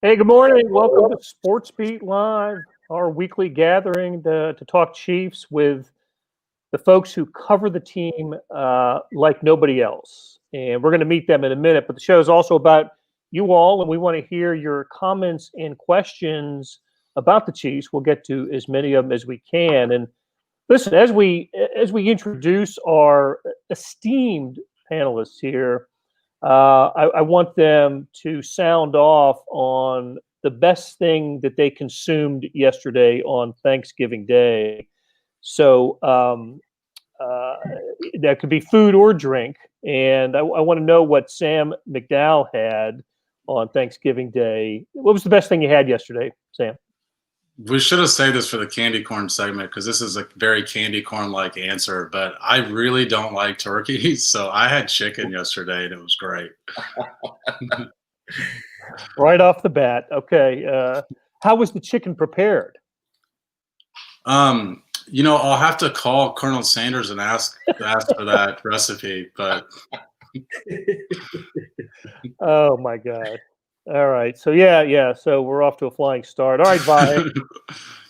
Hey, good morning. Welcome to SportsBeat Live, our weekly gathering to talk Chiefs with the folks who cover the team like nobody else. And we're going to meet them in a minute, but the show is also about you all, and we want to hear your comments and questions about the Chiefs. We'll get to as many of them as we can. And listen, as we introduce our esteemed panelists here, I want them to sound off on the best thing that they consumed yesterday on Thanksgiving Day. So that could be food or drink. And I want to know what Sam McDowell had on Thanksgiving Day. What was the best thing you had yesterday, Sam? We should have saved this for the candy corn segment because this is a very candy corn-like answer, but I really don't like turkey, so I had chicken yesterday, and it was great. Right off the bat. Okay. How was the chicken prepared? I'll have to call Colonel Sanders and ask for that recipe, but Oh, my God. All right. So, yeah. So we're off to a flying start. All right, Vi.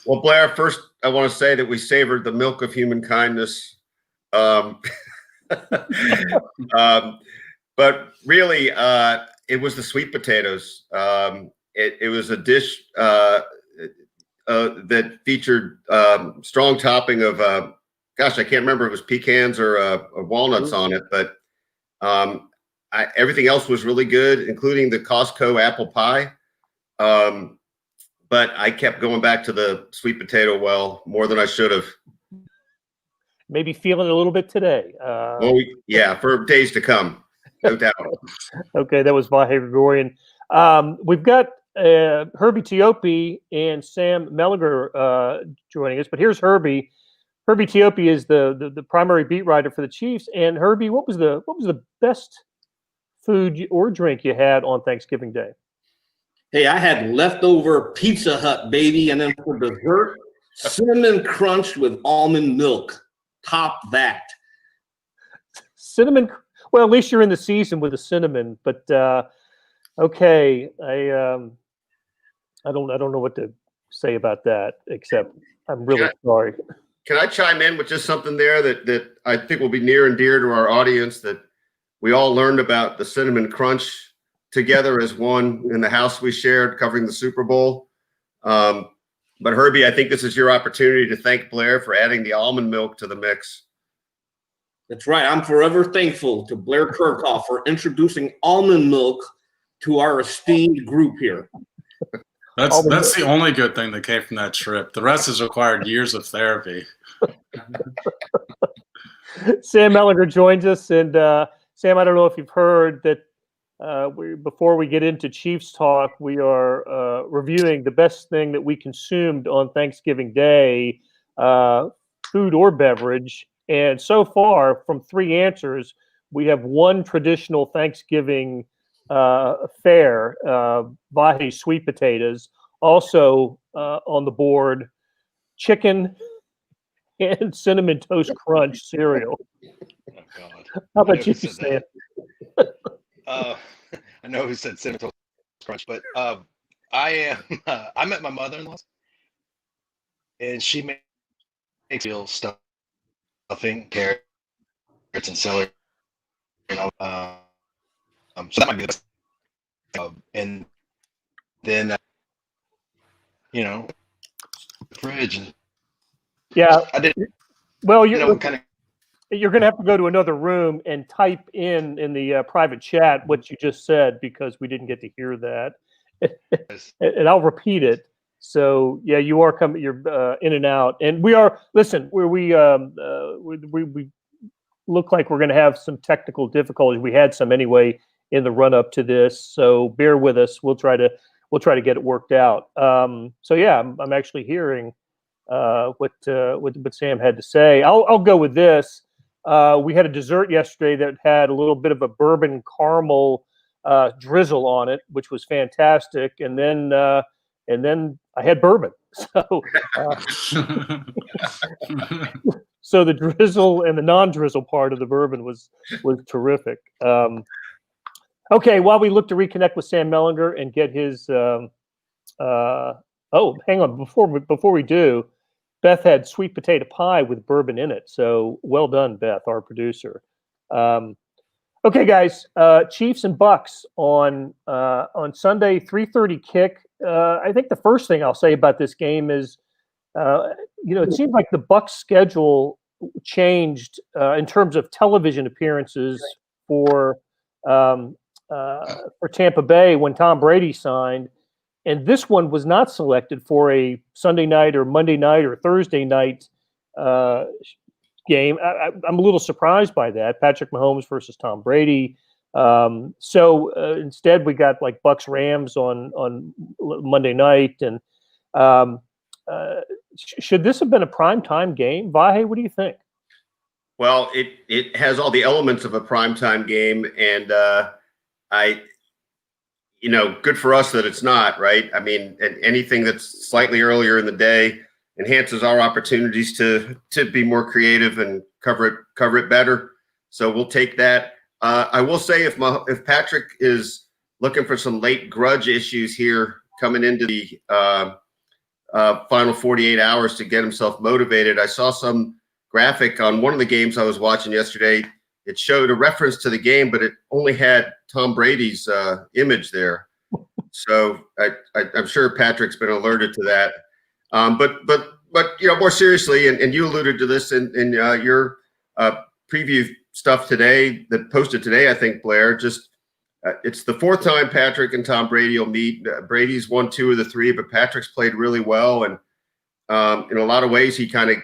Well, Blair, first I want to say that we savored the milk of human kindness. But really, it was the sweet potatoes. It was a dish that featured strong topping of, I can't remember if it was pecans or walnuts on it, but everything else was really good, including the Costco apple pie. But I kept going back to the sweet potato well more than I should have. Maybe feeling it a little bit today. For days to come, no doubt. Okay, that was Vahe Gregorian. We've got Herbie Teope and Sam Mellinger joining us, but here's Herbie. Herbie Teope is the primary beat writer for the Chiefs. And Herbie, what was the best food or drink you had on Thanksgiving Day? Hey, I had leftover Pizza Hut, baby, and then for dessert, cinnamon crunch with almond milk. Top that. Cinnamon. Well, at least you're in the season with the cinnamon. But okay, I don't know what to say about that, except I'm really sorry. Can I chime in with just something there that I think will be near and dear to our audience, that we all learned about the cinnamon crunch together as one in the house we shared covering the Super Bowl. But Herbie, I think this is your opportunity to thank Blair for adding the almond milk to the mix. That's right. I'm forever thankful to Blair Kirkhoff for introducing almond milk to our esteemed group here. That's the only good thing that came from that trip. The rest has required years of therapy. Sam Mellinger joins us, and Sam, I don't know if you've heard that before we get into Chiefs talk, we are reviewing the best thing that we consumed on Thanksgiving Day, food or beverage. And so far, from 3 answers, we have one traditional Thanksgiving fare, Vahe sweet potatoes. Also on the board, chicken and cinnamon toast crunch cereal. Oh, God. How about you, Sam? I know who said cinnamon toast crunch, but I met my mother-in-law, and she makes real stuffing, carrots, and celery. So that might be the best. And then fridge. Yeah. I didn't. Well, you're going to have to go to another room and type in the private chat what you just said, because we didn't get to hear that. And I'll repeat it. So yeah, you are coming. You're in and out, and we are. Listen, we look like we're going to have some technical difficulties. We had some anyway in the run up to this, so bear with us. We'll try to get it worked out. So yeah, I'm actually hearing what Sam had to say. I'll go with this. We had a dessert yesterday that had a little bit of a bourbon caramel drizzle on it, which was fantastic. And then I had bourbon. So the drizzle and the non-drizzle part of the bourbon was terrific. Okay, while we look to reconnect with Sam Mellinger and get his Oh, hang on. Before we do, Beth had sweet potato pie with bourbon in it. So well done, Beth, our producer. Okay, guys. Chiefs and Bucks on Sunday, 3:30 kick. I think the first thing I'll say about this game is, it seems like the Bucks schedule changed in terms of television appearances for Tampa Bay when Tom Brady signed. And this one was not selected for a Sunday night or Monday night or Thursday night game. I'm a little surprised by that. Patrick Mahomes versus Tom Brady. So instead, we got like Bucks Rams on Monday night. And should this have been a primetime game? Vahe, what do you think? Well, it has all the elements of a primetime game, and good for us that it's not, right? I mean, anything that's slightly earlier in the day enhances our opportunities to be more creative and cover it better. So we'll take that. I will say if Patrick is looking for some late grudge issues here coming into the final 48 hours to get himself motivated, I saw some graphic on one of the games I was watching yesterday. It showed a reference to the game, but it only had Tom Brady's image there. So I'm sure Patrick's been alerted to that. But more seriously, and you alluded to this in your preview stuff today that posted today, I think, Blair, just it's the fourth time Patrick and Tom Brady will meet. Brady's won 2 of the 3, but Patrick's played really well. And in a lot of ways, he kind of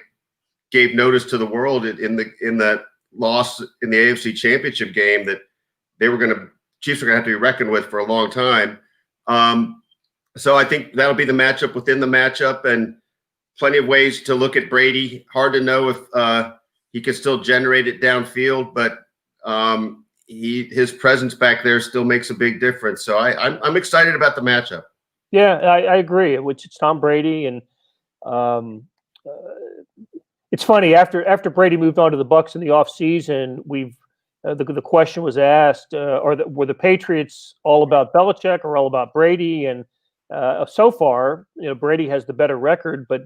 gave notice to the world in that loss in the AFC Championship game that Chiefs are going to have to be reckoned with for a long time. So I think that'll be the matchup within the matchup, and plenty of ways to look at Brady. Hard to know if he can still generate it downfield, but his presence back there still makes a big difference. So I'm excited about the matchup. Yeah, I agree. Which it's Tom Brady, and it's funny after Brady moved on to the Bucs in the offseason, we've the question was asked, were the Patriots all about Belichick or all about Brady? And so far, Brady has the better record, but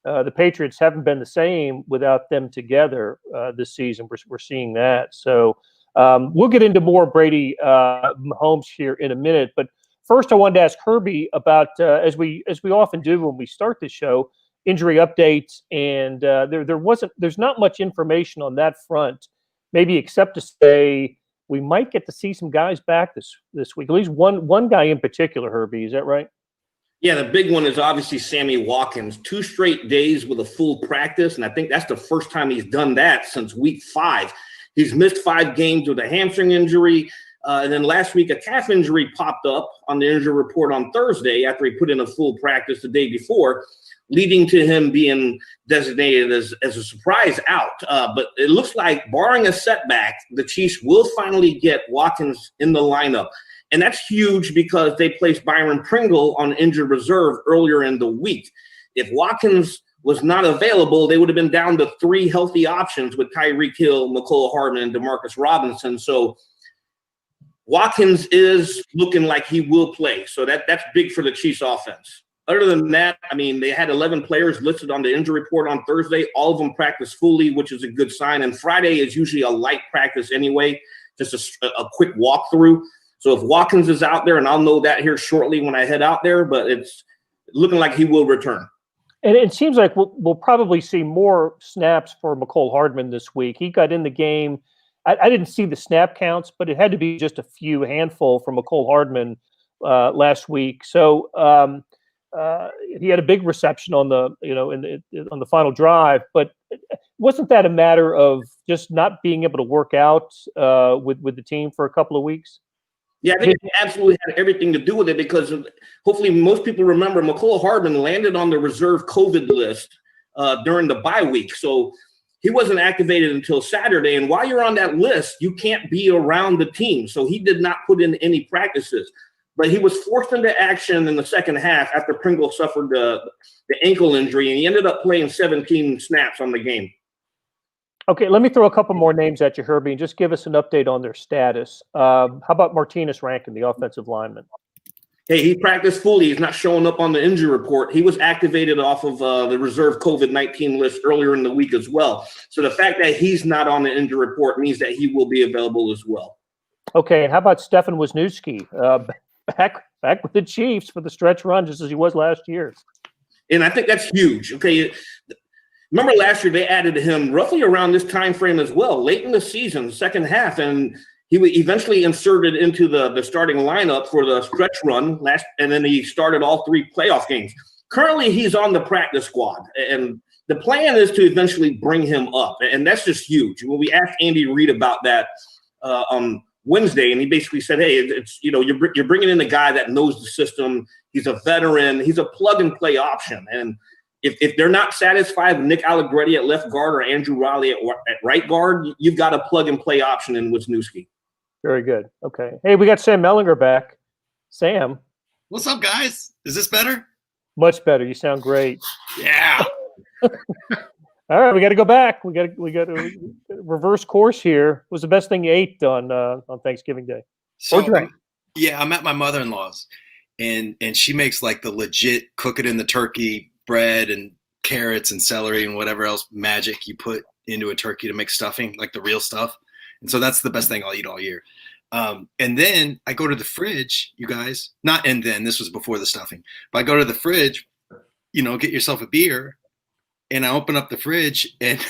the Patriots haven't been the same without them together this season. We're seeing that. So we'll get into more Brady Mahomes here in a minute. But first, I wanted to ask Herbie about, as we often do when we start the show, injury updates. And there's not much information on that front, maybe except to say we might get to see some guys back this week. At least one guy in particular, Herbie. Is that right? Yeah, the big one is obviously Sammy Watkins. 2 straight days with a full practice, and I think that's the first time he's done that since week 5. He's missed 5 games with a hamstring injury. And then last week, a calf injury popped up on the injury report on Thursday after he put in a full practice the day before, leading to him being designated as a surprise out. But it looks like, barring a setback, the Chiefs will finally get Watkins in the lineup. And that's huge because they placed Byron Pringle on injured reserve earlier in the week. If Watkins was not available, they would have been down to 3 healthy options with Tyreek Hill, McCole Hardman, and Demarcus Robinson. So Watkins is looking like he will play. So that's big for the Chiefs offense. Other than that, I mean, they had 11 players listed on the injury report on Thursday. All of them practiced fully, which is a good sign. And Friday is usually a light practice anyway, just a quick walkthrough. So if Watkins is out there, and I'll know that here shortly when I head out there, but it's looking like he will return. And it seems like we'll probably see more snaps for McCole Hardman this week. He got in the game. I didn't see the snap counts, but it had to be just a handful from McCole Hardman last week. So he had a big reception on the on the final drive. But wasn't that a matter of just not being able to work out with the team for a couple of weeks? Yeah, I think it absolutely had everything to do with it because hopefully most people remember McCole Hardman landed on the reserve COVID list during the bye week. So he wasn't activated until Saturday. And while you're on that list, you can't be around the team. So he did not put in any practices. But he was forced into action in the second half after Pringle suffered the ankle injury, and he ended up playing 17 snaps on the game. Okay, let me throw a couple more names at you, Herbie, and just give us an update on their status. How about Martinez Rankin, the offensive lineman? Hey, he practiced fully. He's not showing up on the injury report. He was activated off of the reserve COVID-19 list earlier in the week as well. So the fact that he's not on the injury report means that he will be available as well. Okay, and how about Stefan Wisniewski back with the Chiefs for the stretch run, just as he was last year? And I think that's huge. Okay, remember last year they added him roughly around this time frame as well, late in the season, second half, and he was eventually inserted into the starting lineup for the stretch run and then he started all 3 playoff games. Currently, he's on the practice squad, and the plan is to eventually bring him up, and that's just huge. When we asked Andy Reid about that on Wednesday, and he basically said, "Hey, it's you're bringing in a guy that knows the system. He's a veteran. He's a plug and play option, and." If they're not satisfied with Nick Allegretti at left guard or Andrew Riley at right guard, you've got a plug-and-play option in Wisniewski. Very good. Okay. Hey, we got Sam Mellinger back. Sam. What's up, guys? Is this better? Much better. You sound great. Yeah. All right, we got to go back. We got to reverse course here. What was the best thing you ate on Thanksgiving Day? So, or drank? Yeah, I'm at my mother-in-law's, and she makes like the legit cook it in the turkey bread and carrots and celery and whatever else magic you put into a turkey to make stuffing, like the real stuff. And so that's the best thing I'll eat all year. And then I go to the fridge, you guys, this was before the stuffing, but I go to the fridge, get yourself a beer, and I open up the fridge and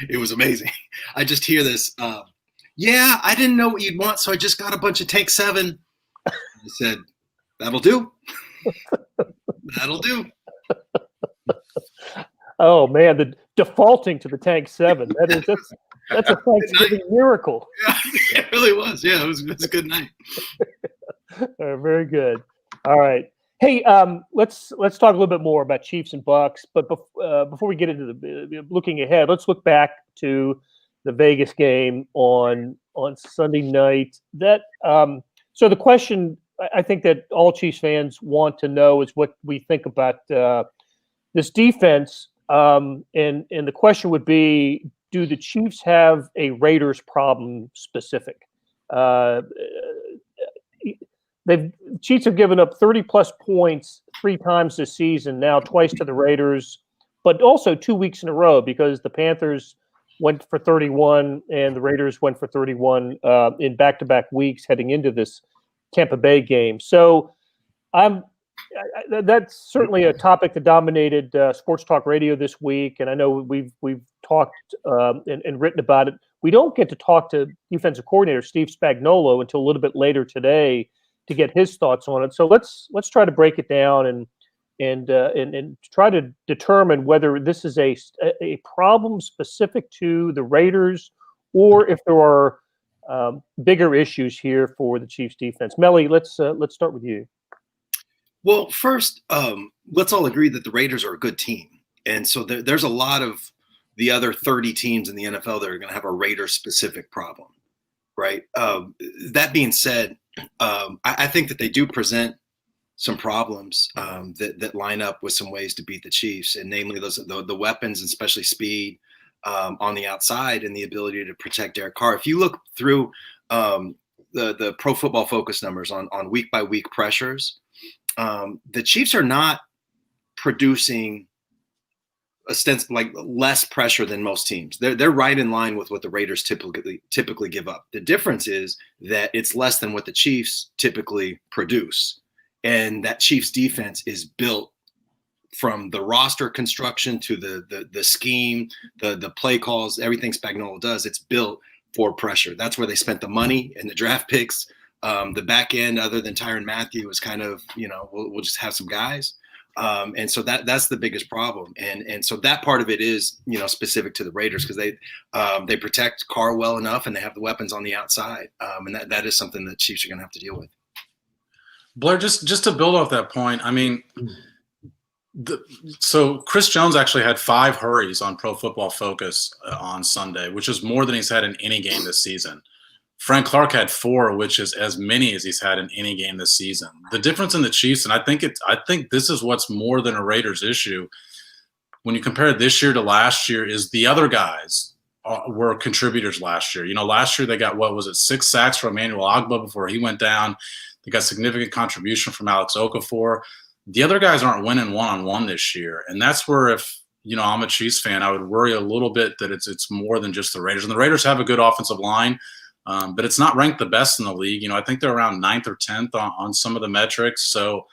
it was amazing. I just hear this, yeah, I didn't know what you'd want, so I just got a bunch of Tank 7. I said, that'll do. That'll do. Oh man, the defaulting to the Tank 7. That's a Thanksgiving miracle. Yeah, it really was. Yeah, it was a good night. Very good. All right. Hey, let's talk a little bit more about Chiefs and Bucks. But before we get into the looking ahead, let's look back to the Vegas game on Sunday night. So the question I think that all Chiefs fans want to know is what we think about this defense. And the question would be, do the Chiefs have a Raiders problem specific? Chiefs have given up 30-plus points 3 times this season, now twice to the Raiders, but also 2 weeks in a row because the Panthers went for 31 and the Raiders went for 31 in back-to-back weeks heading into this Tampa Bay game. So that's certainly a topic that dominated Sports Talk Radio this week, and I know we've talked and written about it. We don't get to talk to defensive coordinator Steve Spagnuolo until a little bit later today to get his thoughts on it. So let's try to break it down and try to determine whether this is a problem specific to the Raiders or if there are bigger issues here for the Chiefs defense. Melly, let's start with you. Well, first, let's all agree that the Raiders are a good team. And so there's a lot of the other 30 teams in the NFL that are going to have a Raiders-specific problem, right? That being said, I think that they do present some problems that line up with some ways to beat the Chiefs, and namely the weapons, and especially speed on the outside and the ability to protect Derek Carr. If you look through the Pro Football Focus numbers on week-by-week pressures, the Chiefs are not producing like less pressure than most teams. They're right in line with what the Raiders typically give up. The difference is that it's less than what the Chiefs typically produce. And that Chiefs defense is built from the roster construction to the scheme, the play calls, everything Spagnuolo does. It's built for pressure. That's where they spent the money and the draft picks. The back end, other than Tyrann Mathieu, is kind of, we'll just have some guys. And so that's the biggest problem. And so that part of it is, specific to the Raiders because they protect Carr well enough and they have the weapons on the outside. And that is something that Chiefs are going to have to deal with. Blair, just to build off that point, I mean, so Chris Jones actually had 5 hurries on Pro Football Focus on Sunday, which is more than he's had in any game this season. Frank Clark had 4, which is as many as he's had in any game this season. The difference in the Chiefs, and I think this is what's more than a Raiders issue when you compare this year to last year, is the other guys were contributors last year. Last year they got 6 sacks from Emmanuel Ogbah before he went down. They got significant contribution from Alex Okafor. The other guys aren't winning one-on-one this year. And that's where if, I'm a Chiefs fan, I would worry a little bit that it's more than just the Raiders. And the Raiders have a good offensive line, but it's not ranked the best in the league. I think they're around 9th or 10th on some of the metrics. So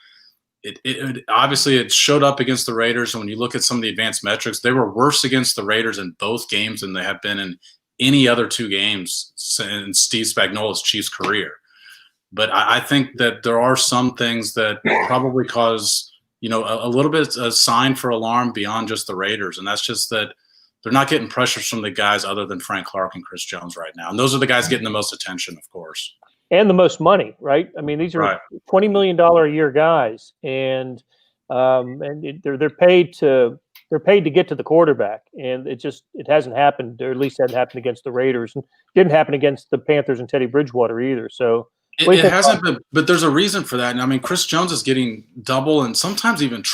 it obviously it showed up against the Raiders. And when you look at some of the advanced metrics, they were worse against the Raiders in both games than they have been in any other 2 games in Steve Spagnuolo's Chiefs career. But I think that there are some things that probably cause, a little bit a sign for alarm beyond just the Raiders. And that's just that they're not getting pressures from the guys other than Frank Clark and Chris Jones right now. And those are the guys getting the most attention, of course. And the most money, right? I mean, these are $20 million a year guys, and they're paid to get to the quarterback, and it hasn't happened, or at least hadn't happened against the Raiders, and didn't happen against the Panthers and Teddy Bridgewater either. So it hasn't been, but there's a reason for that. And I mean, Chris Jones is getting double, and sometimes even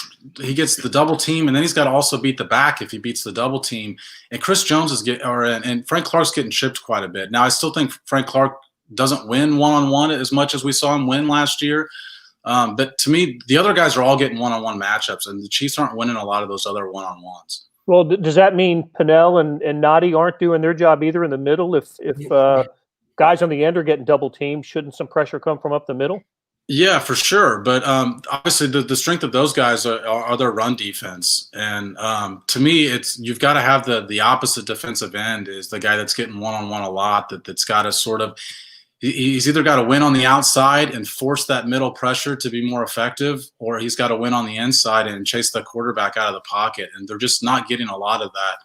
he gets the double team, and then he's got to also beat the back if he beats the double team. And Chris Jones and Frank Clark's getting chipped quite a bit. Now, I still think Frank Clark doesn't win one-on-one as much as we saw him win last year. But to me, the other guys are all getting one-on-one matchups, and the Chiefs aren't winning a lot of those other one-on-ones. Well, does that mean Pennell and Nadi aren't doing their job either in the middle? If guys on the end are getting double teamed, shouldn't some pressure come from up the middle? Yeah, for sure. But obviously the strength of those guys are their run defense. And to me, you've got to have the opposite defensive end is the guy that's getting one-on-one a lot, that's got to sort of – he's either got to win on the outside and force that middle pressure to be more effective, or he's got to win on the inside and chase the quarterback out of the pocket. And they're just not getting a lot of that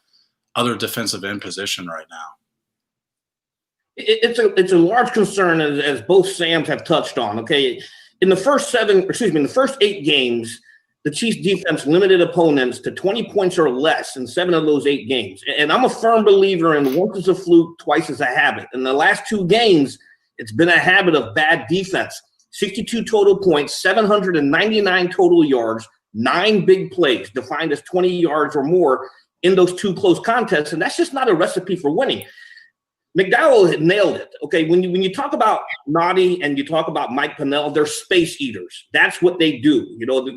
other defensive end position right now. It's a large concern, as both Sams have touched on. Okay, in the first 8 games, the Chiefs defense limited opponents to 20 points or less in 7 of those 8 games. And I'm a firm believer in once is a fluke, twice is a habit. In the last 2 games, it's been a habit of bad defense. 62 total points, 799 total yards, 9 big plays defined as 20 yards or more in those 2 close contests. And that's just not a recipe for winning. McDowell had nailed it. Okay, when you talk about Nadi and you talk about Mike Pennell, they're space eaters. That's what they do.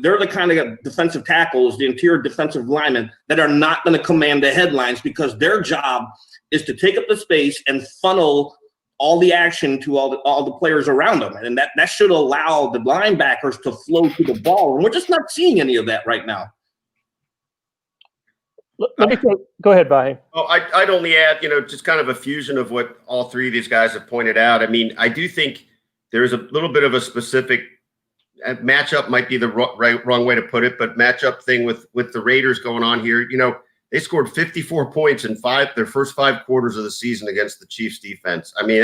They're the kind of defensive tackles, the interior defensive linemen that are not going to command the headlines because their job is to take up the space and funnel all the action to all the players around them. And that should allow the linebackers to flow to the ball. And we're just not seeing any of that right now. Let me go ahead, Vahe. Oh, I'd only add, just kind of a fusion of what all 3 of these guys have pointed out. I mean, I do think there's a little bit of a specific matchup might be the wrong way to put it, but matchup thing with the Raiders going on here. They scored 54 points in their first 5 quarters of the season against the Chiefs defense. I mean,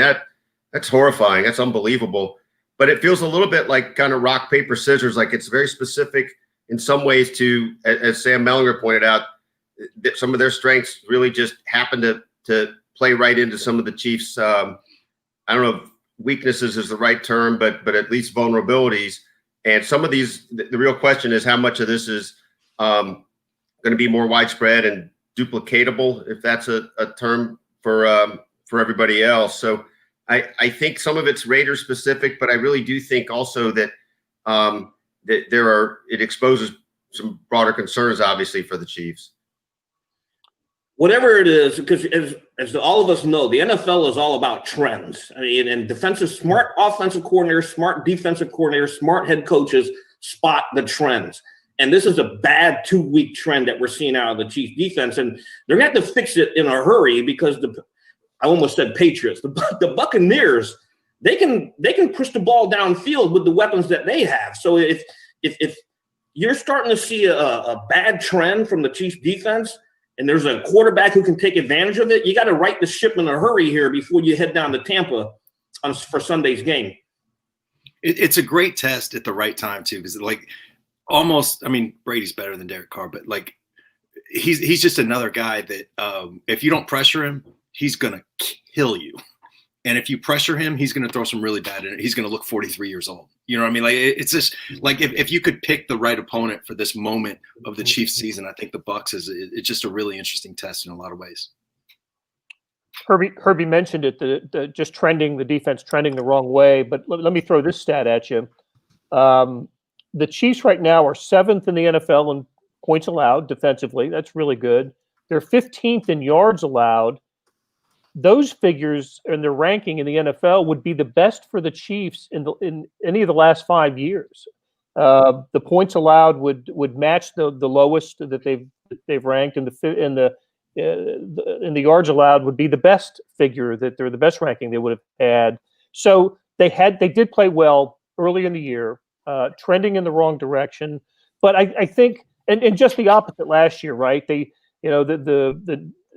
that's horrifying. That's unbelievable. But it feels a little bit like kind of rock, paper, scissors. Like it's very specific in some ways to, as Sam Mellinger pointed out, some of their strengths really just happen to play right into some of the Chiefs. I don't know if weaknesses is the right term, but at least vulnerabilities. And some of these, the real question is how much of this is going to be more widespread and duplicatable, if that's a term for everybody else. So I think some of it's Raiders specific, but I really do think also that it exposes some broader concerns, obviously, for the Chiefs. Whatever it is, because as all of us know, the NFL is all about trends. I mean, and smart offensive coordinators, smart defensive coordinators, smart head coaches spot the trends. And this is a bad 2-week trend that we're seeing out of the Chiefs defense. And they're going to have to fix it in a hurry because I almost said Patriots. The Buccaneers, they can push the ball downfield with the weapons that they have. So if you're starting to see a bad trend from the Chiefs defense, and there's a quarterback who can take advantage of it, you got to right the ship in a hurry here before you head down to Tampa for Sunday's game. It's a great test at the right time, too, because Brady's better than Derek Carr, but he's just another guy that if you don't pressure him, he's going to kill you. And if you pressure him, he's going to throw some really bad in it. He's going to look 43 years old. You know what I mean? It's just like if you could pick the right opponent for this moment of the Chiefs season, I think the Bucs it's just a really interesting test in a lot of ways. Herbie mentioned it, the defense trending the wrong way. But let me throw this stat at you. The Chiefs right now are 7th in the NFL in points allowed defensively. That's really good. They're 15th in yards allowed. Those figures and their ranking in the NFL would be the best for the Chiefs in any of the last 5 years. The points allowed would match the lowest that they've ranked, and the yards allowed would be the best figure, that they're the best ranking they would have had. So they did play well early in the year, trending in the wrong direction. But I think, and just the opposite last year, right? The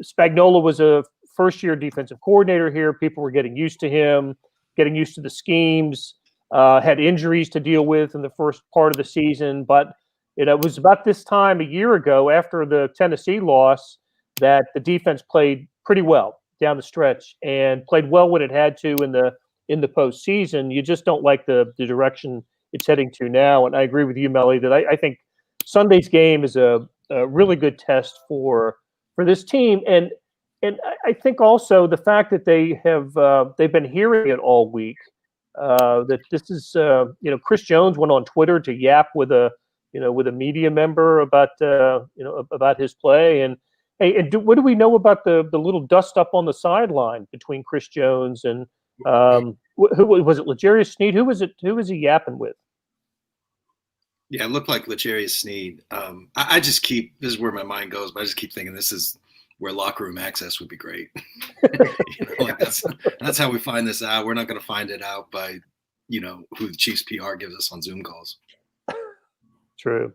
Spagnuolo was a first-year defensive coordinator here. People were getting used to him, getting used to the schemes. Had injuries to deal with in the first part of the season, but it was about this time a year ago, after the Tennessee loss, that the defense played pretty well down the stretch and played well when it had to in the postseason. You just don't like the direction it's heading to now. And I agree with you, Melly, that I think Sunday's game is a really good test for this team. And I think also the fact that they've been hearing it all week. That this is, Chris Jones went on Twitter to yap with a media member about his play. And hey, what do we know about the little dust up on the sideline between Chris Jones and who was it? L'Jarius Sneed? Who was he yapping with? Yeah, it looked like L'Jarius Sneed. I just this is where my mind goes, but I just keep thinking this is where locker room access would be great. That's how we find this out. We're not going to find it out by, who the Chiefs PR gives us on Zoom calls. True.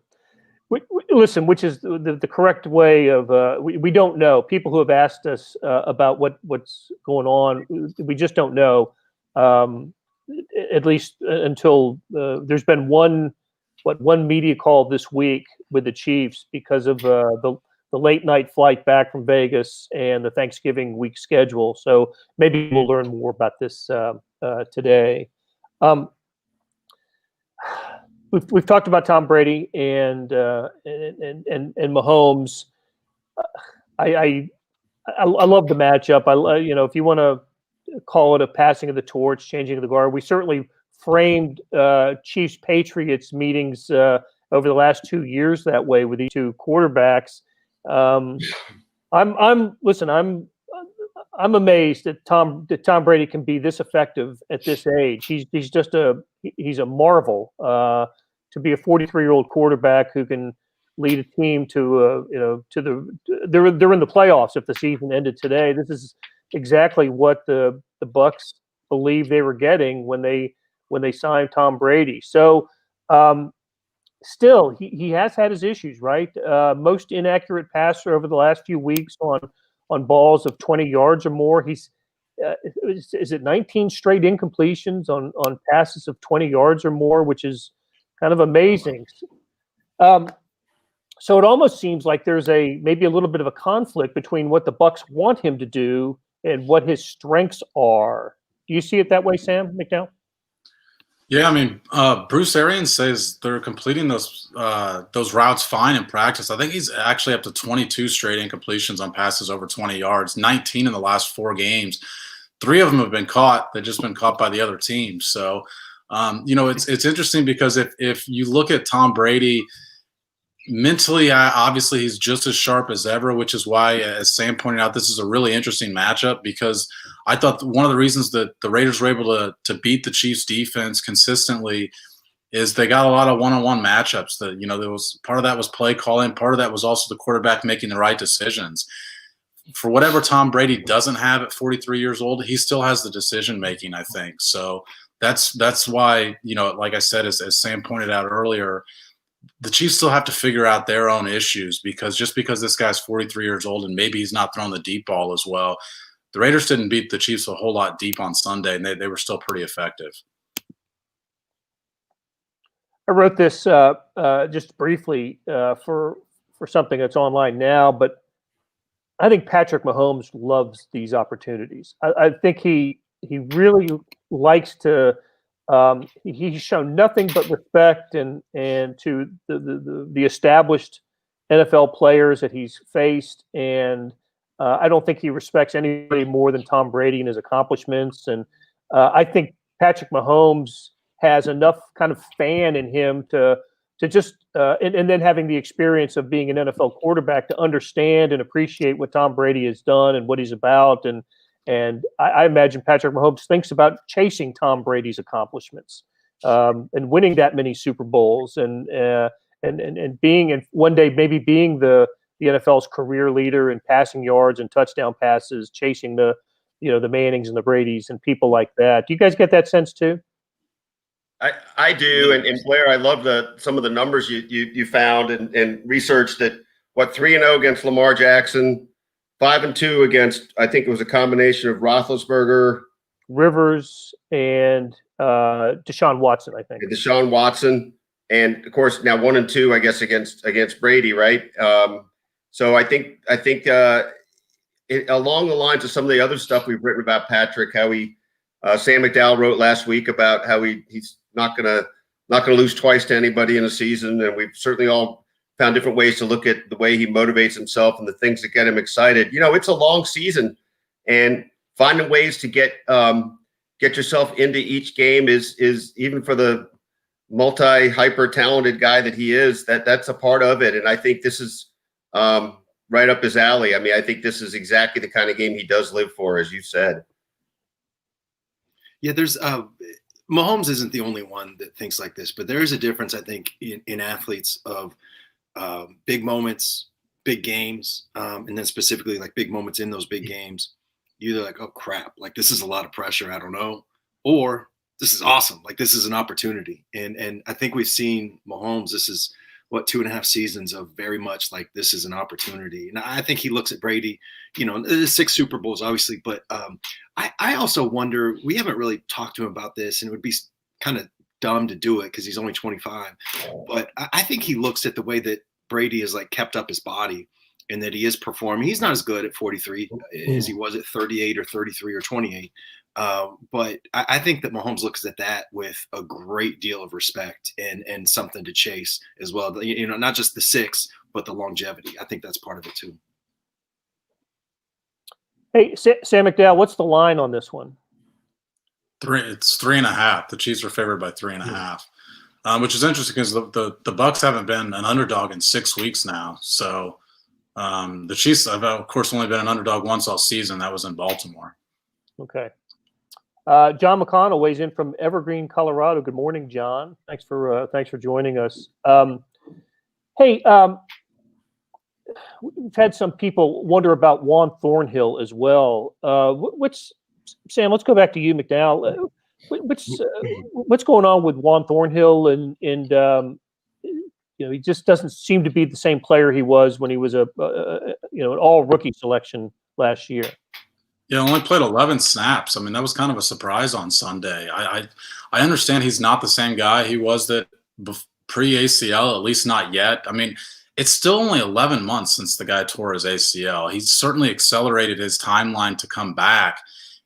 Listen, which is the correct way of, we don't know. People who have asked us about what's going on, we just don't know, at least until there's been one media call this week with the Chiefs because of the late night flight back from Vegas and the Thanksgiving week schedule. So maybe we'll learn more about this today. We've talked about Tom Brady and Mahomes. I love the matchup. If you want to call it a passing of the torch, changing of the guard, we certainly framed Chiefs Patriots meetings over the last 2 years that way with these two quarterbacks. I'm amazed that Tom Brady can be this effective at this age. He's a marvel to be a 43-year-old quarterback who can lead a team they're in the playoffs if the season ended today. This is exactly what the Bucs believed they were getting when they signed Tom Brady. So still, he has had his issues, right? Most inaccurate passer over the last few weeks on balls of 20 yards or more. He's is it 19 straight incompletions on passes of 20 yards or more, which is kind of amazing. So it almost seems like there's maybe a little bit of a conflict between what the Bucs want him to do and what his strengths are. Do you see it that way, Sam McDowell? Yeah, I mean, Bruce Arians says they're completing those routes fine in practice. I think he's actually up to 22 straight incompletions on passes over 20 yards, 19 in the last 4 games. 3 of them have been caught. They've just been caught by the other team. So, it's interesting because if you look at Tom Brady, mentally, obviously he's just as sharp as ever, which is why, as Sam pointed out, this is a really interesting matchup because I thought one of the reasons that the Raiders were able to beat the Chiefs defense consistently is they got a lot of one-on-one matchups. That there was part of that was play calling, part of that was also the quarterback making the right decisions. For whatever Tom Brady doesn't have at 43 years old, he still has the decision making, I think. So that's why, like I said, as Sam pointed out earlier, the Chiefs still have to figure out their own issues because just because this guy's 43 years old and maybe he's not throwing the deep ball as well, the Raiders didn't beat the Chiefs a whole lot deep on Sunday, and they were still pretty effective. I wrote this just briefly for something that's online now, but I think Patrick Mahomes loves these opportunities. I think he really likes to. He's shown nothing but respect and to the established NFL players that he's faced, and I don't think he respects anybody more than Tom Brady and his accomplishments. And I think Patrick Mahomes has enough kind of fan in him to just and then having the experience of being an NFL quarterback to understand and appreciate what Tom Brady has done and what he's about. And I imagine Patrick Mahomes thinks about chasing Tom Brady's accomplishments and winning that many Super Bowls and being and one day maybe being the NFL's career leader in passing yards and touchdown passes, chasing the Mannings and the Bradys and people like that. Do you guys get that sense too? I do, and Blair, I love some of the numbers you found and researched that 3-0 against Lamar Jackson, 5-2 against, I think it was a combination of Roethlisberger, Rivers, and Deshaun Watson, I think. Deshaun Watson, and of course now 1-2, I guess against Brady, right? So I think along the lines of some of the other stuff we've written about Patrick, how Sam McDowell wrote last week about how he's not gonna lose twice to anybody in a season, and we've certainly all found different ways to look at the way he motivates himself and the things that get him excited. It's a long season, and finding ways to get yourself into each game is even for the hyper talented guy that he is, that's a part of it. And I think this is right up his alley. I mean, I think this is exactly the kind of game he does live for, as you said. Yeah, there's Mahomes isn't the only one that thinks like this, but there is a difference, I think, in athletes of big moments, big games, and then specifically like big moments in those big games. You're either like, oh crap, like this is a lot of pressure, I don't know, or this is awesome, like this is an opportunity. And I think we've seen Mahomes. This is 2.5 seasons of very much like this is an opportunity. And I think he looks at Brady, 6 Super Bowls, obviously, but I also wonder, we haven't really talked to him about this, and it would be kind of dumb to do it because he's only 25. But I think he looks at the way that Brady has like kept up his body and that he is performing. He's not as good at 43 as he was at 38 or 33 or 28. But I think that Mahomes looks at that with a great deal of respect and something to chase as well. Not just the 6, but the longevity. I think that's part of it too. Hey, Sam McDowell, what's the line on this one? It's 3.5. The Chiefs are favored by 3.5, which is interesting because the Bucs haven't been an underdog in 6 weeks now. So the Chiefs have, of course, only been an underdog once all season. That was in Baltimore. Okay. John McConnell weighs in from Evergreen, Colorado. Good morning, John. Thanks for joining us. Hey, we've had some people wonder about Juan Thornhill as well. Sam? Let's go back to you, McDowell. What's going on with Juan Thornhill? And he just doesn't seem to be the same player he was when he was an all rookie selection last year. Yeah, only played 11 snaps. I mean, that was kind of a surprise on Sunday. I understand he's not the same guy he was that pre-ACL, at least not yet. I mean, it's still only 11 months since the guy tore his ACL. He's certainly accelerated his timeline to come back.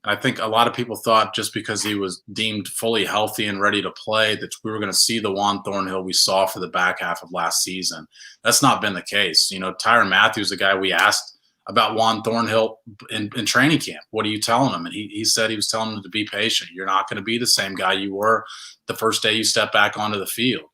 And I think a lot of people thought just because he was deemed fully healthy and ready to play that we were going to see the Juan Thornhill we saw for the back half of last season. That's not been the case. Tyrann Mathieu, a guy we asked about Juan Thornhill in training camp. What are you telling him? And he said he was telling him to be patient. You're not going to be the same guy you were the first day you step back onto the field.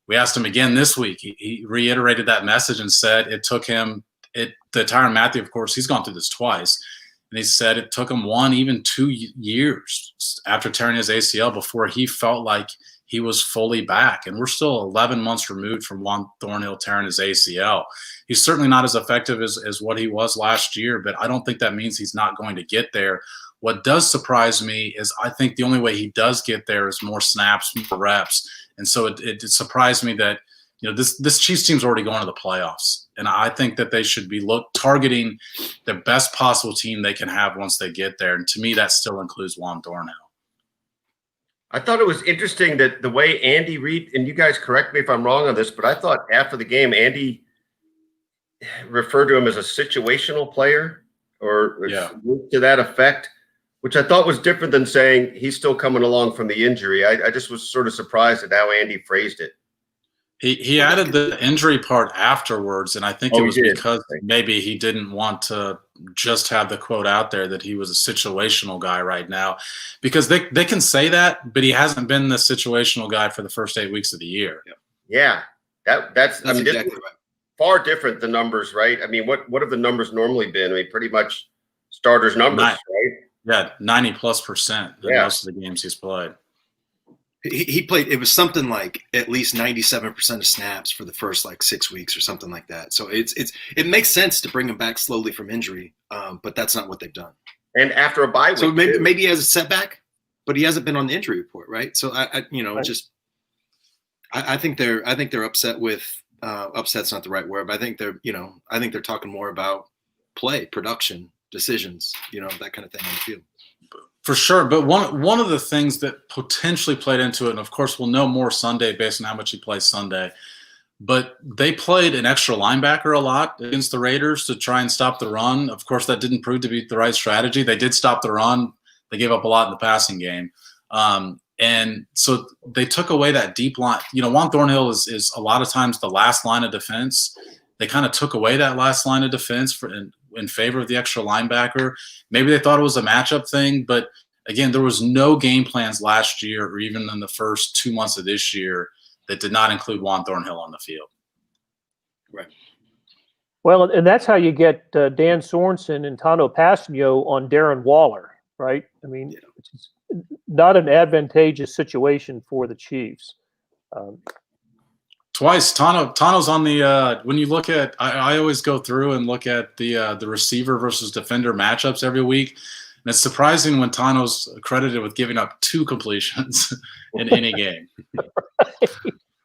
We asked him again this week. He reiterated that message and said it took him the Tyrann Mathieu, of course, he's gone through this twice. And he said it took him 1, even 2 years after tearing his ACL before he felt like he was fully back. And we're still 11 months removed from Juan Thornhill tearing his ACL. He's certainly not as effective as what he was last year, but I don't think that means he's not going to get there. What does surprise me is I think the only way he does get there is more snaps, more reps. And so it surprised me that this Chiefs team's already going to the playoffs. And I think that they should be targeting the best possible team they can have once they get there. And to me, that still includes Juan Thornhill. I thought it was interesting that the way Andy Reid, and you guys correct me if I'm wrong on this, but I thought after the game, Andy referred to him as a situational player or to that effect, which I thought was different than saying he's still coming along from the injury. I just was sort of surprised at how Andy phrased it. He added the injury part afterwards, and I think it was did. because maybe he didn't want to just have the quote out there that he was a situational guy right now, because they can say that, but he hasn't been the situational guy for the first 8 weeks of the year. Yeah, that's I mean, exactly right. Far different the numbers, right? I mean, what have the numbers normally been? I mean, pretty much starters numbers, right? Yeah, 90+% in most of the games he's played. He played. It was something like at least 97% of snaps for the first 6 weeks or something like that. So it makes sense to bring him back slowly from injury, but that's not what they've done. And after a bye week, so maybe he has a setback, but he hasn't been on the injury report, right? So I think they're upset with upset's not the right word, but I think they're talking more about play, production, decisions, that kind of thing on the field. For sure, but one of the things that potentially played into it, and of course we'll know more Sunday based on how much he plays Sunday, but they played an extra linebacker a lot against the Raiders to try and stop the run. Of course, that didn't prove to be the right strategy. They did stop the run. They gave up a lot in the passing game. And so they took away that deep line. Juan Thornhill is a lot of times the last line of defense. They kind of took away that last line of defense in favor of the extra linebacker. Maybe they thought it was a matchup thing, but again, there was no game plans last year or even in the first 2 months of this year that did not include Juan Thornhill on the field. Right. Well, and that's how you get Dan Sorensen and Tano Passanio on Darren Waller, right? I mean, it's not an advantageous situation for the Chiefs. Twice, Tano's on the when you look at, I always go through and look at the receiver versus defender matchups every week, and it's surprising when Tano's credited with giving up 2 completions in any game.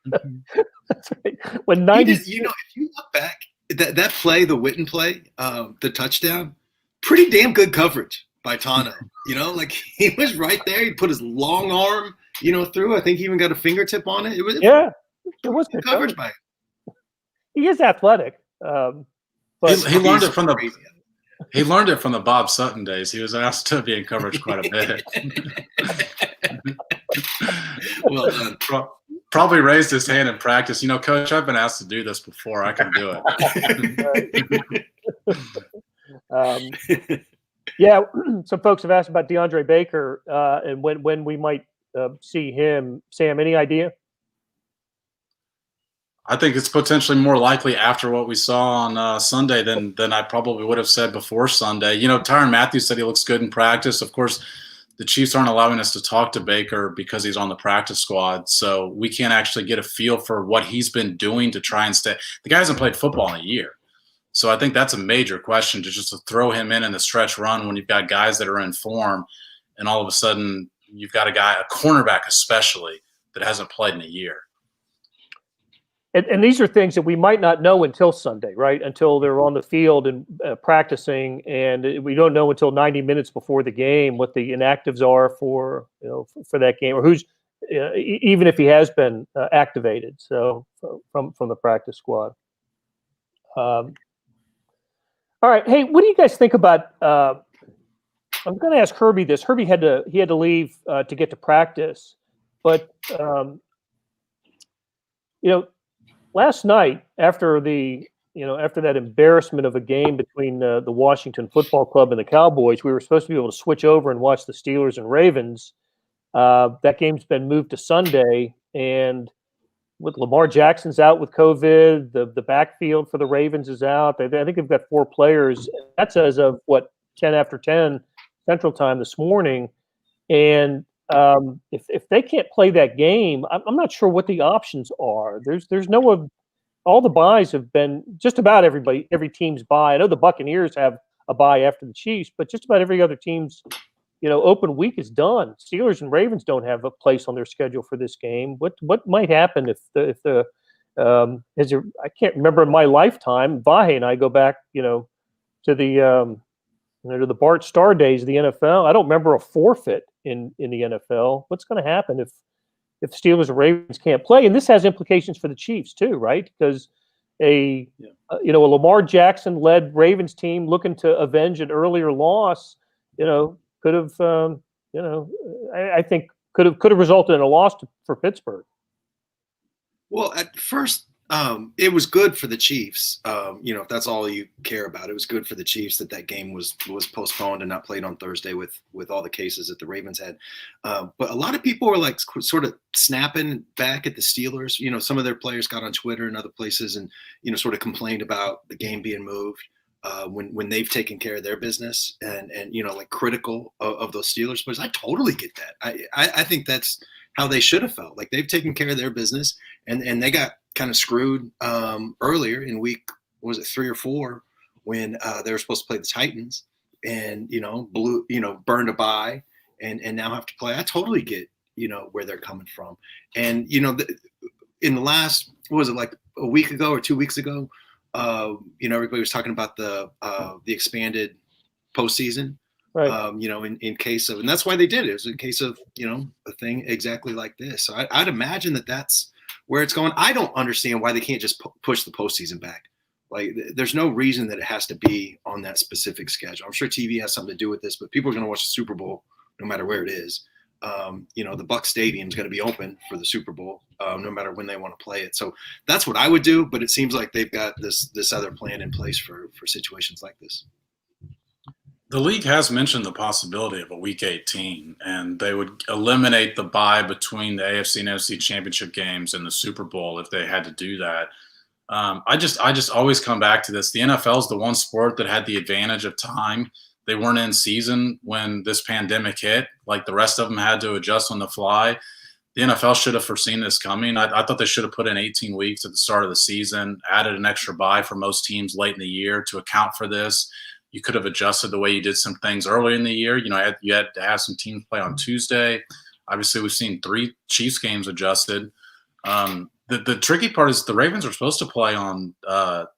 That's right. When 90, if you look back, that play, the Witten play, the touchdown, pretty damn good coverage by Tano. He was right there. He put his long arm, through. I think he even got a fingertip on it. It was good coverage by him. He is athletic, but he learned it from the Bob Sutton days. He was asked to be in coverage quite a bit. Well done. Probably raised his hand in practice. Coach, I've been asked to do this before. I can do it. Yeah, some folks have asked about DeAndre Baker and when we might see him. Sam, any idea? I think it's potentially more likely after what we saw on Sunday than I probably would have said before Sunday. Tyrann Matthew said he looks good in practice. Of course, the Chiefs aren't allowing us to talk to Baker because he's on the practice squad, so we can't actually get a feel for what he's been doing to try and stay. The guy hasn't played football in a year. So I think that's a major question, to throw him in the stretch run when you've got guys that are in form, and all of a sudden you've got a cornerback especially, that hasn't played in a year. And these are things that we might not know until Sunday, right? Until they're on the field and practicing, and we don't know until 90 minutes before the game what the inactives are for that game, or who's even if he has been activated. So from the practice squad. All right, hey, what do you guys think about? I'm going to ask Herbie this. Herbie had to leave to get to practice, but last night, after that embarrassment of a game between the Washington Football Club and the Cowboys, we were supposed to be able to switch over and watch the Steelers and Ravens. That game's been moved to Sunday, and with Lamar Jackson's out with COVID, the backfield for the Ravens is out. I think they've got 4 players. That's as of 10 after 10 Central Time this morning, and if they can't play that game, I'm not sure what the options are. There's no all the buys have been just about every team's buy. I know the Buccaneers have a buy after the Chiefs, but just about every other team's open week is done. Steelers and Ravens don't have a place on their schedule for this game. What might happen if the I can't remember in my lifetime. Vahe and I go back to the to the Bart Starr days of the NFL. I don't remember a forfeit in the NFL. What's going to happen if Steelers and Ravens can't play? And this has implications for the Chiefs too, right? Because a Lamar Jackson led Ravens team looking to avenge an earlier loss, could have I think could have resulted in a loss for Pittsburgh. Well, at first, it was good for the Chiefs. If that's all you care about, it was good for the Chiefs that game was postponed and not played on Thursday with all the cases that the Ravens had. But a lot of people were like sort of snapping back at the Steelers. Some of their players got on Twitter and other places and sort of complained about the game being moved when they've taken care of their business and like critical of those Steelers players. I totally get that. I think that's how they should have felt. Like they've taken care of their business and they got kind of screwed earlier in week, was it 3 or 4, when they were supposed to play the Titans and burned a bye and now have to play. I totally get where they're coming from. And in the last, what was it, like a week ago or 2 weeks ago, everybody was talking about the expanded postseason. Right. In case of, and that's why they did it. It was in case of, a thing exactly like this. So I'd imagine that that's where it's going. I don't understand why they can't just push the postseason back. Like, there's no reason that it has to be on that specific schedule. I'm sure TV has something to do with this, but people are going to watch the Super Bowl no matter where it is. The Bucs Stadium is going to be open for the Super Bowl, no matter when they want to play it. So that's what I would do. But it seems like they've got this other plan in place for situations like this. The league has mentioned the possibility of a Week 18, and they would eliminate the bye between the AFC and NFC championship games and the Super Bowl if they had to do that. I just always come back to this. The NFL is the one sport that had the advantage of time. They weren't in season when this pandemic hit. Like the rest of them had to adjust on the fly. The NFL should have foreseen this coming. I thought they should have put in 18 weeks at the start of the season, added an extra bye for most teams late in the year to account for this. You could have adjusted the way you did some things early in the year. You had to have some teams play on Tuesday. Obviously, we've seen 3 Chiefs games adjusted. The tricky part is the Ravens are supposed to play on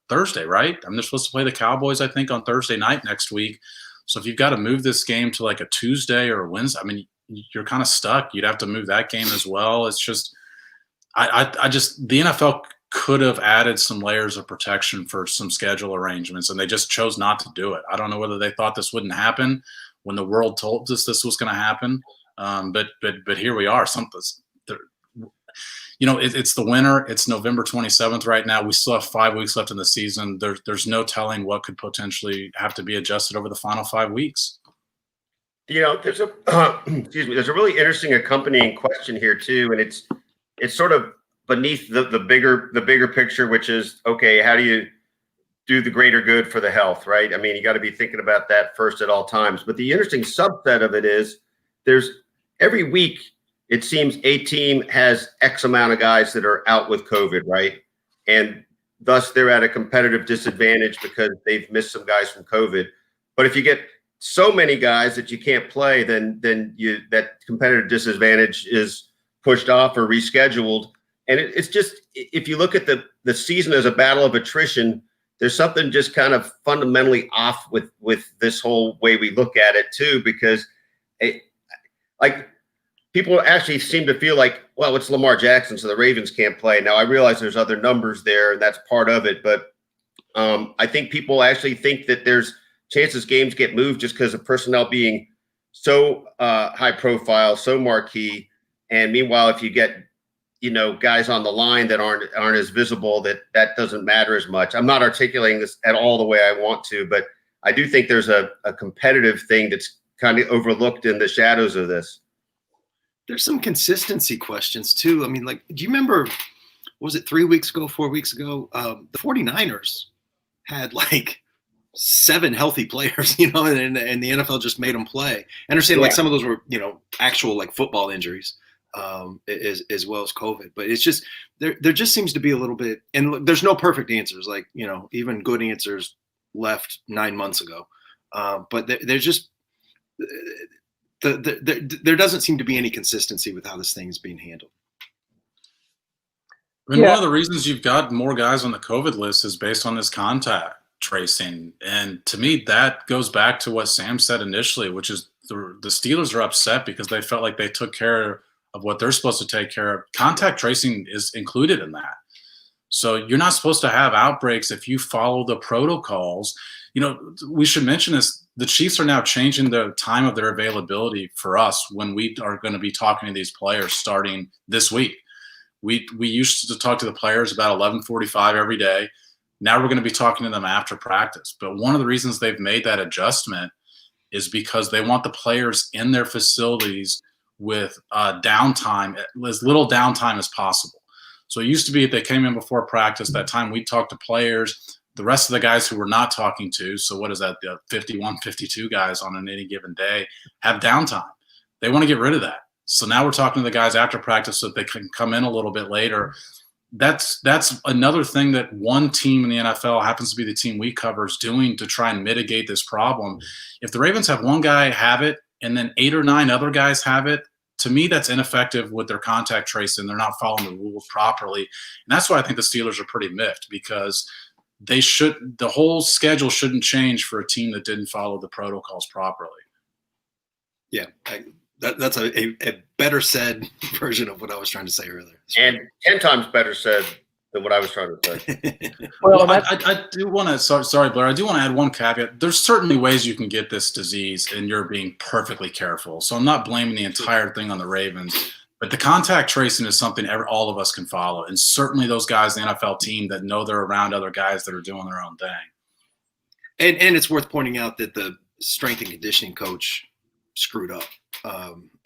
Thursday, right? I mean, they're supposed to play the Cowboys, I think, on Thursday night next week. So if you've got to move this game to like a Tuesday or a Wednesday, I mean, you're kind of stuck. You'd have to move that game as well. It's just, the NFL could have added some layers of protection for some schedule arrangements, and they just chose not to do it. I don't know whether they thought this wouldn't happen when the world told us this was going to happen. But here we are. It's the winter. It's November 27th right now. We still have 5 weeks left in the season. There's no telling what could potentially have to be adjusted over the final 5 weeks. There's a there's a really interesting accompanying question here too, and it's sort of beneath the bigger picture, which is, okay, how do you do the greater good for the health, right? I mean, you got to be thinking about that first at all times. But the interesting subset of it is there's every week it seems a team has X amount of guys that are out with COVID, right? And thus they're at a competitive disadvantage because they've missed some guys from COVID. But if you get so many guys that you can't play, then that competitive disadvantage is pushed off or rescheduled. And it's just, if you look at the season as a battle of attrition, there's something just kind of fundamentally off with this whole way we look at it too, because people actually seem to feel like, well, it's Lamar Jackson, so the Ravens can't play. Now, I realize there's other numbers there, and that's part of it. But I think people actually think that there's chances games get moved just because of personnel being so high profile, so marquee. And meanwhile, if you get guys on the line that aren't as visible, that doesn't matter as much. I'm not articulating this at all the way I want to, but I do think there's a competitive thing that's kind of overlooked in the shadows of this. There's some consistency questions too. I mean, like, do you remember, was it 3 weeks ago, 4 weeks ago? The 49ers had like 7 healthy players, and the NFL just made them play. I understand, like, some of those were, actual like football injuries. As well as COVID, but it's just there just seems to be a little bit, and there's no perfect answers, like even good answers left 9 months ago, but there's just there doesn't seem to be any consistency with how this thing is being handled. I mean, one of the reasons you've got more guys on the COVID list is based on this contact tracing, and to me that goes back to what Sam said initially, which is the Steelers are upset because they felt like they took care of what they're supposed to take care of. Contact tracing is included in that. So you're not supposed to have outbreaks if you follow the protocols. We should mention this. The Chiefs are now changing the time of their availability for us when we are going to be talking to these players starting this week. We used to talk to the players about 11:45 every day. Now we're going to be talking to them after practice. But one of the reasons they've made that adjustment is because they want the players in their facilities with downtime, as little downtime as possible. So it used to be if they came in before practice, that time we'd talk to players. The rest of the guys who we're not talking to, so what is that, the 51, 52 guys on any given day, have downtime. They want to get rid of that. So now we're talking to the guys after practice so that they can come in a little bit later. That's another thing that one team in the NFL, happens to be the team we cover, is doing to try and mitigate this problem. If the Ravens have one guy have it and then 8 or 9 other guys have it, to me that's ineffective with their contact tracing. They're not following the rules properly. And that's why I think the Steelers are pretty miffed, because the whole schedule shouldn't change for a team that didn't follow the protocols properly. Yeah, that's a better said version of what I was trying to say earlier. And 10 times better said than what I was trying to say. Well, I do want to, sorry, Blair, I do want to add one caveat. There's certainly ways you can get this disease, and you're being perfectly careful. So I'm not blaming the entire thing on the Ravens, but the contact tracing is something all of us can follow. And certainly those guys, the NFL team that know they're around other guys that are doing their own thing. And it's worth pointing out that the strength and conditioning coach screwed up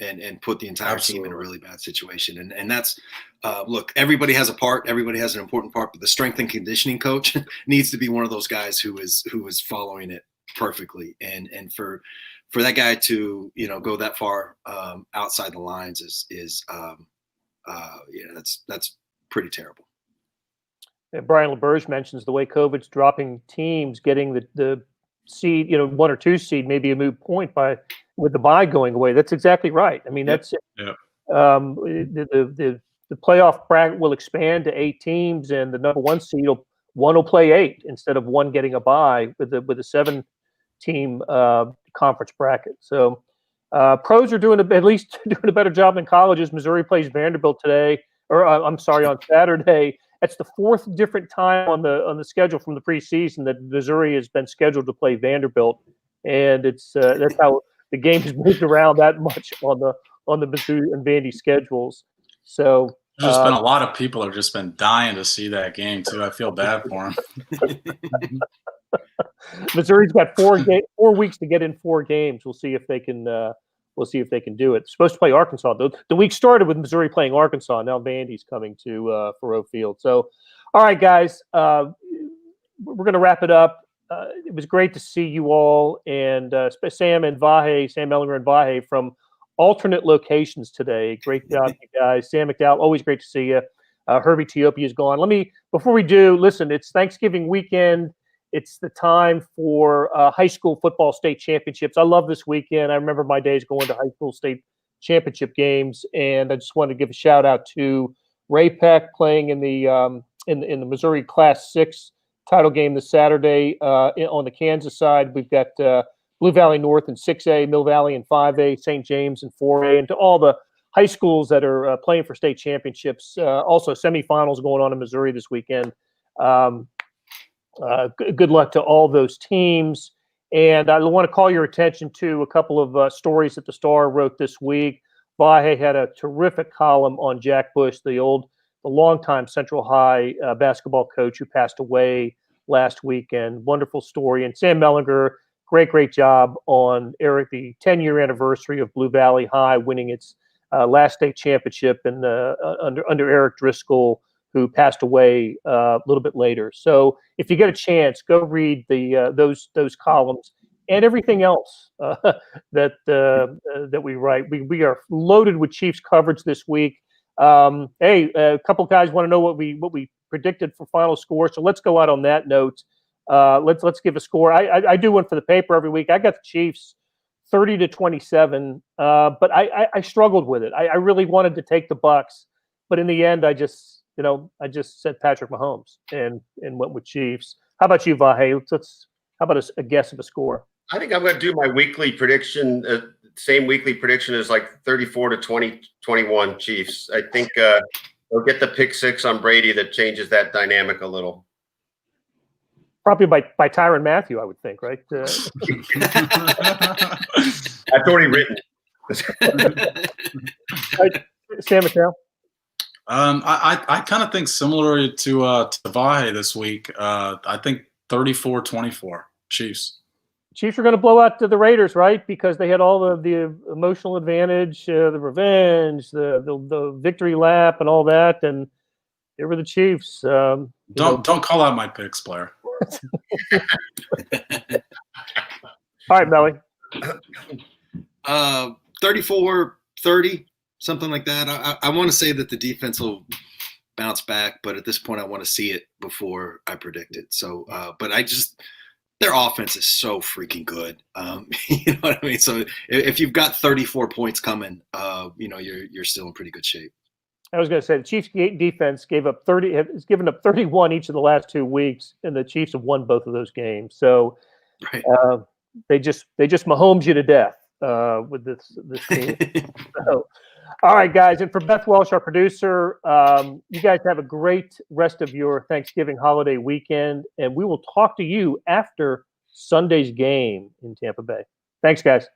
and put the entire team in a really bad situation. And that's, look, everybody has a part, everybody has an important part, but the strength and conditioning coach needs to be one of those guys who is following it perfectly. And for that guy to, go that far outside the lines is that's pretty terrible. Brian LaBerge mentions the way COVID's dropping teams, getting the seed, 1 or 2 seed, maybe a moot point with the bye going away. That's exactly right. I mean, that's the playoff bracket will expand to 8 teams, and the number 1 seed will play 8 instead of 1 getting a bye with a 7-team conference bracket. So pros are at least doing a better job than colleges. Missouri plays Vanderbilt today, on Saturday. That's the 4th different time on the schedule from the preseason that Missouri has been scheduled to play Vanderbilt, and it's that's how the game has moved around that much on the Missouri and Vandy schedules. So there's been a lot of people have just been dying to see that game too. I feel bad for them. Missouri's got 4 weeks to get in 4 games. We'll see if they can. We'll see if they can do it. It's supposed to play Arkansas, though. The week started with Missouri playing Arkansas. Now Vandy's coming to Faurot Field. So, all right, guys, we're going to wrap it up. It was great to see you all, and Sam Ellinger and Vahe from alternate locations today. Great job, you guys. Sam McDowell, always great to see you. Herbie Teope is gone. Before we do, listen, it's Thanksgiving weekend. It's the time for high school football state championships. I love this weekend. I remember my days going to high school state championship games, and I just wanted to give a shout out to Ray Peck playing in the Missouri Class 6 title game this Saturday. On the Kansas side, we've got Blue Valley North in 6A, Mill Valley in 5A, St. James in 4A, and to all the high schools that are playing for state championships. Also, semifinals going on in Missouri this weekend. Good luck to all those teams. And I want to call your attention to a couple of stories that the Star wrote this week. Vahe had a terrific column on Jack Bush, the longtime Central High basketball coach who passed away last weekend. Wonderful story. And Sam Mellinger, great job on Eric, the 10-year anniversary of Blue Valley High winning its last state championship under Eric Driscoll, who passed away a little bit later. So if you get a chance, go read those columns and everything else that we write. We are loaded with Chiefs coverage this week. Hey, a couple guys want to know what we predicted for final score. So let's go out on that note. Let's give a score. I do one for the paper every week. I got the Chiefs 30-27, but I struggled with it. I really wanted to take the Bucs, but in the end, I just said Patrick Mahomes and went with Chiefs. How about you, Vahe? How about a guess of a score? I think I'm going to do my weekly prediction. Same weekly prediction is like 34-21 Chiefs. I think they'll get the pick 6 on Brady that changes that dynamic a little. Probably by Tyrann Mathieu, I would think, right? That's already written. Sam McDowell? I kind of think similar to Vahe this week. I think 34-24 Chiefs. Chiefs are going to blow out the Raiders, right? Because they had all the emotional advantage, the revenge, the victory lap, and all that, and they were the Chiefs. Don't call out my picks, Blair. All right, Melly. 34-30, something like that. I want to say that the defense will bounce back, but at this point, I want to see it before I predict it. So, but their offense is so freaking good. You know what I mean? So if you've got 34 points coming, you're still in pretty good shape. I was going to say the Chiefs defense has given up 31 each of the last 2 weeks, and the Chiefs have won both of those games. So Right. They just Mahomes you to death with this team. So, all right, guys, and for Beth Welsh, our producer, you guys have a great rest of your Thanksgiving holiday weekend, and we will talk to you after Sunday's game in Tampa Bay. Thanks, guys.